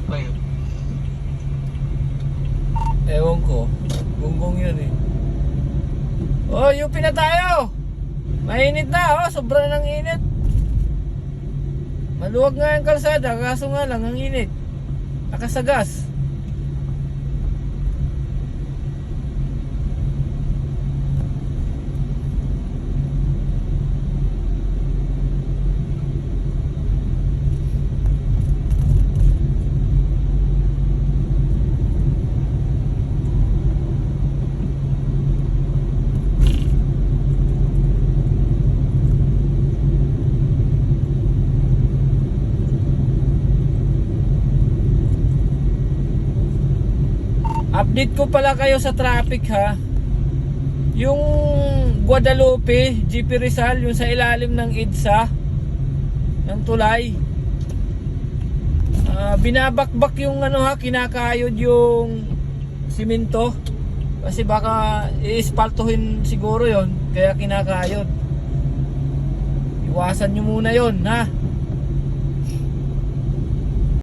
ba yun? Ewan ko. Gunggong yun eh. Oh, UP na tayo. Mainit na oh, sobra ng init. Maluwag nga ang kalsada, kaso nga lang ang init. Nakasagas. Update ko pala kayo sa traffic ha. Yung Guadalupe, GP Rizal, yung sa ilalim ng EDSA ng tulay. Binabakbak yung ano ha, kinakayod yung simento. Kasi baka iispaltuhin siguro yon, kaya kinakayod. Iwasan nyo muna yon ha.